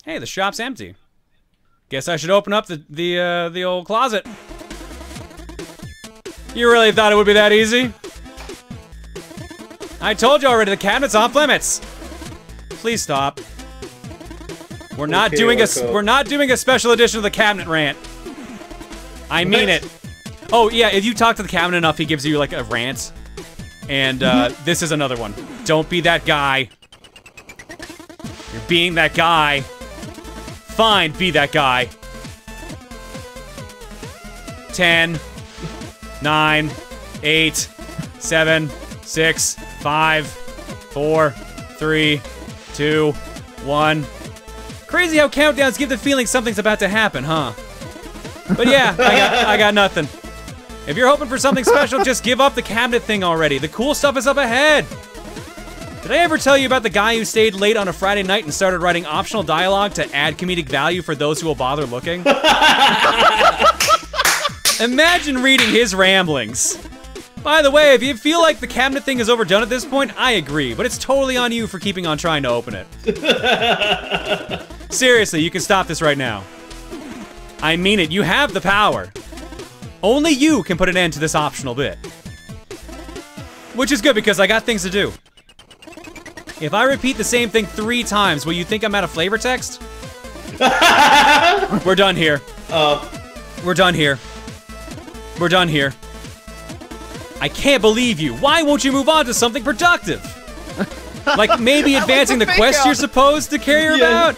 Hey, the shop's empty. Guess I should open up the old closet. You really thought it would be that easy? I told you already, the cabinet's off limits. Please stop. We're not doing a special edition of the cabinet rant. I mean it. Oh yeah, if you talk to the cabinet enough, he gives you like a rant. And this is another one. Don't be that guy. You're being that guy. Fine, be that guy. 10, 9, 8, 7, 6, 5, 4, 3, 2, 1. Crazy how countdowns give the feeling something's about to happen, huh? But yeah, I got nothing. If you're hoping for something special, just give up the cabinet thing already. The cool stuff is up ahead. Did I ever tell you about the guy who stayed late on a Friday night and started writing optional dialogue to add comedic value for those who will bother looking? Imagine reading his ramblings. By the way, if you feel like the cabinet thing is overdone at this point, I agree, but it's totally on you for keeping on trying to open it. Seriously, you can stop this right now. I mean it, you have the power. Only you can put an end to this optional bit. Which is good because I got things to do. If I repeat the same thing 3 times, will you think I'm out of flavor text? We're done here. We're done here. We're done here. I can't believe you. Why won't you move on to something productive? Like maybe advancing the quest you're supposed to care about?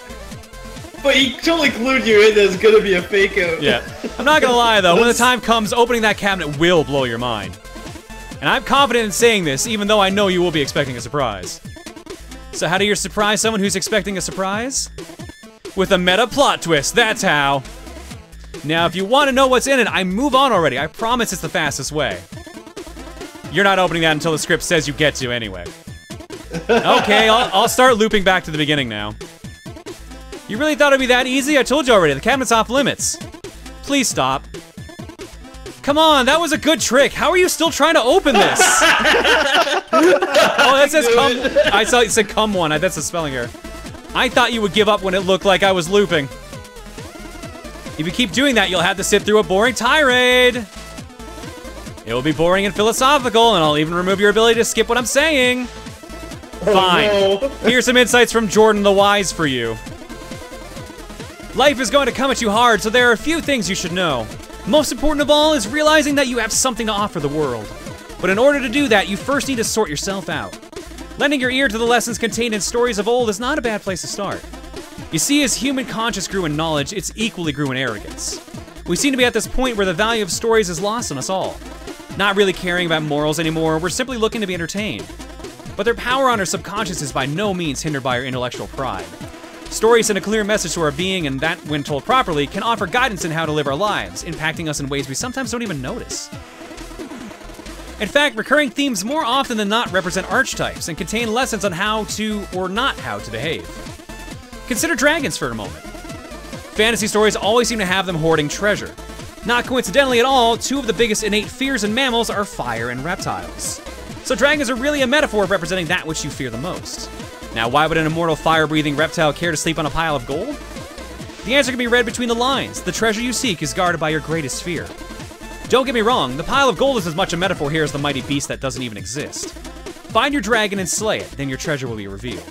But he totally clued you in there's gonna be a fake out. Yeah. I'm not gonna lie though, when the time comes, opening that cabinet will blow your mind. And I'm confident in saying this, even though I know you will be expecting a surprise. So how do you surprise someone who's expecting a surprise? With a meta plot twist, that's how. Now, if you want to know what's in it, I move on already. I promise it's the fastest way. You're not opening that until the script says you get to anyway. Okay, I'll start looping back to the beginning now. You really thought it'd be that easy? I told you already, the cabinet's off limits. Please stop. Come on, that was a good trick. How are you still trying to open this? Oh, that says come. I saw it said come one. That's a spelling error. I thought you would give up when it looked like I was looping. If you keep doing that, you'll have to sit through a boring tirade. It will be boring and philosophical, and I'll even remove your ability to skip what I'm saying. Fine. Oh, no. Here's some insights from Jordan the Wise for you. Life is going to come at you hard, so there are a few things you should know. Most important of all is realizing that you have something to offer the world. But in order to do that, you first need to sort yourself out. Lending your ear to the lessons contained in stories of old is not a bad place to start. You see, as human conscience grew in knowledge, it's equally grew in arrogance. We seem to be at this point where the value of stories is lost on us all. Not really caring about morals anymore, we're simply looking to be entertained. But their power on our subconscious is by no means hindered by our intellectual pride. Stories send a clear message to our being, and that, when told properly, can offer guidance in how to live our lives, impacting us in ways we sometimes don't even notice. In fact, recurring themes more often than not represent archetypes and contain lessons on how to, or not how to, behave. Consider dragons for a moment. Fantasy stories always seem to have them hoarding treasure. Not coincidentally at all, 2 of the biggest innate fears in mammals are fire and reptiles. So dragons are really a metaphor representing that which you fear the most. Now, why would an immortal fire-breathing reptile care to sleep on a pile of gold? The answer can be read between the lines. The treasure you seek is guarded by your greatest fear. Don't get me wrong, the pile of gold is as much a metaphor here as the mighty beast that doesn't even exist. Find your dragon and slay it, then your treasure will be revealed.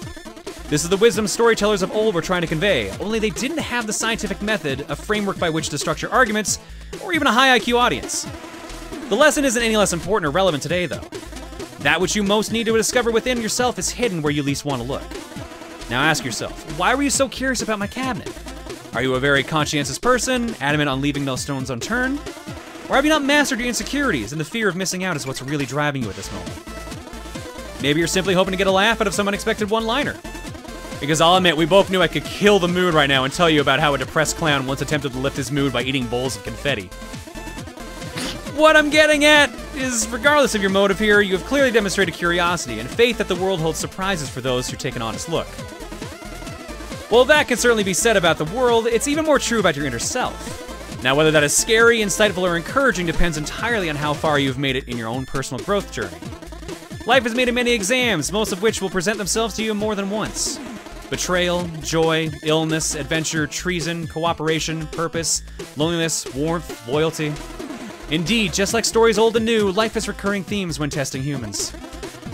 This is the wisdom storytellers of old were trying to convey, only they didn't have the scientific method, a framework by which to structure arguments, or even a high IQ audience. The lesson isn't any less important or relevant today, though. That which you most need to discover within yourself is hidden where you least want to look. Now ask yourself, why were you so curious about my cabinet? Are you a very conscientious person, adamant on leaving no stones unturned? Or have you not mastered your insecurities and the fear of missing out is what's really driving you at this moment? Maybe you're simply hoping to get a laugh out of some unexpected one-liner. Because I'll admit, we both knew I could kill the mood right now and tell you about how a depressed clown once attempted to lift his mood by eating bowls of confetti. What I'm getting at is, regardless of your motive here, you have clearly demonstrated curiosity and faith that the world holds surprises for those who take an honest look. While that can certainly be said about the world, it's even more true about your inner self. Now, whether that is scary, insightful, or encouraging depends entirely on how far you've made it in your own personal growth journey. Life has made many exams, most of which will present themselves to you more than once. betrayal, joy, illness, adventure, treason, cooperation, purpose, loneliness, warmth, loyalty. Indeed, just like stories old and new, life has recurring themes when testing humans.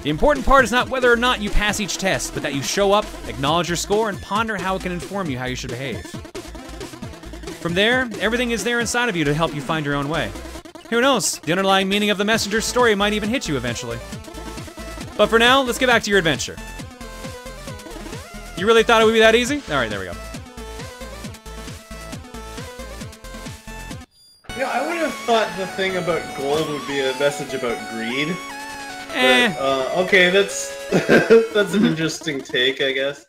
The important part is not whether or not you pass each test, but that you show up, acknowledge your score, and ponder how it can inform you how you should behave. From there, everything is there inside of you to help you find your own way. Who knows, the underlying meaning of the messenger's story might even hit you eventually. But for now, let's get back to your adventure. You really thought it would be that easy? Alright, there we go. Yeah, I would have thought the thing about gold would be a message about greed. Eh. But, okay, that's that's an interesting take, I guess.